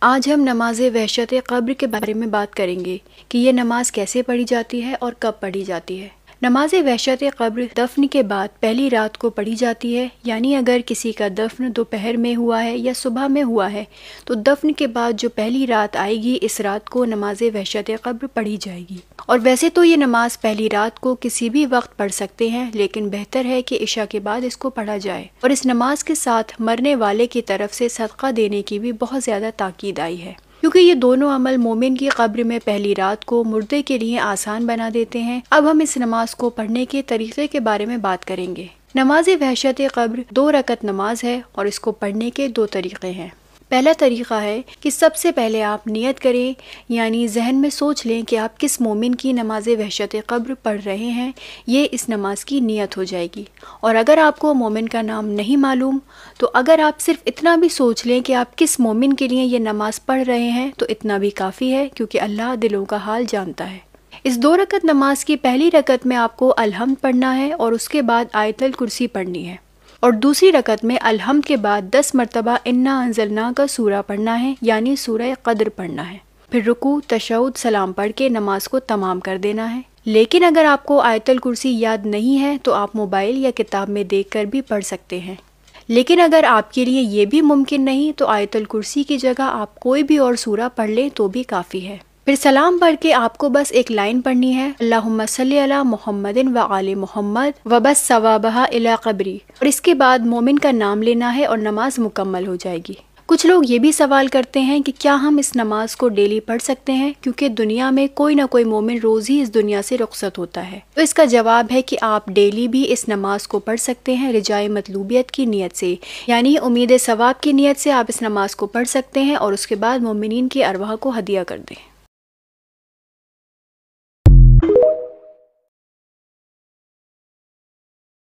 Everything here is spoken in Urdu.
آج ہم نماز وحشت قبر کے بارے میں بات کریں گے کہ یہ نماز کیسے پڑھی جاتی ہے اور کب پڑھی جاتی ہے۔ نماز وحشت قبر دفن کے بعد پہلی رات کو پڑھی جاتی ہے، یعنی اگر کسی کا دفن دوپہر میں ہوا ہے یا صبح میں ہوا ہے تو دفن کے بعد جو پہلی رات آئے گی اس رات کو نماز وحشت قبر پڑھی جائے گی۔ اور ویسے تو یہ نماز پہلی رات کو کسی بھی وقت پڑھ سکتے ہیں، لیکن بہتر ہے کہ عشاء کے بعد اس کو پڑھا جائے۔ اور اس نماز کے ساتھ مرنے والے کی طرف سے صدقہ دینے کی بھی بہت زیادہ تاکید آئی ہے، کیونکہ یہ دونوں عمل مومن کی قبر میں پہلی رات کو مردے کے لیے آسان بنا دیتے ہیں۔ اب ہم اس نماز کو پڑھنے کے طریقے کے بارے میں بات کریں گے۔ نماز وحشت قبر 2 رکعت نماز ہے اور اس کو پڑھنے کے 2 طریقے ہیں۔ پہلا طریقہ ہے کہ سب سے پہلے آپ نیت کریں، یعنی ذہن میں سوچ لیں کہ آپ کس مومن کی نماز وحشت قبر پڑھ رہے ہیں، یہ اس نماز کی نیت ہو جائے گی۔ اور اگر آپ کو مومن کا نام نہیں معلوم تو اگر آپ صرف اتنا بھی سوچ لیں کہ آپ کس مومن کے لیے یہ نماز پڑھ رہے ہیں تو اتنا بھی کافی ہے، کیونکہ اللہ دلوں کا حال جانتا ہے۔ اس 2 رکعت نماز کی پہلی رکعت میں آپ کو الحمد پڑھنا ہے اور اس کے بعد آیت الکرسی پڑھنی ہے، اور دوسری رکعت میں الحمد کے بعد 10 مرتبہ انا انزلنا کا سورہ پڑھنا ہے، یعنی سورہ قدر پڑھنا ہے۔ پھر رکوع، تشہد، سلام پڑھ کے نماز کو تمام کر دینا ہے۔ لیکن اگر آپ کو آیت الکرسی یاد نہیں ہے تو آپ موبائل یا کتاب میں دیکھ کر بھی پڑھ سکتے ہیں، لیکن اگر آپ کے لیے یہ بھی ممکن نہیں تو آیت الکرسی کی جگہ آپ کوئی بھی اور سورہ پڑھ لیں تو بھی کافی ہے۔ پھر سلام پڑھ کے آپ کو بس ایک لائن پڑھنی ہے، اللہم صلی علی محمد وآل محمد وبس ثوابہا الی قبری، اور اس کے بعد مومن کا نام لینا ہے اور نماز مکمل ہو جائے گی۔ کچھ لوگ یہ بھی سوال کرتے ہیں کہ کیا ہم اس نماز کو ڈیلی پڑھ سکتے ہیں، کیونکہ دنیا میں کوئی نہ کوئی مومن روز ہی اس دنیا سے رخصت ہوتا ہے۔ تو اس کا جواب ہے کہ آپ ڈیلی بھی اس نماز کو پڑھ سکتے ہیں رجائے مطلوبیت کی نیت سے، یعنی امید ثواب کی نیت سے آپ اس نماز کو پڑھ سکتے ہیں اور اس کے بعد مومنین کی ارواح کو ہدیہ کر دیں۔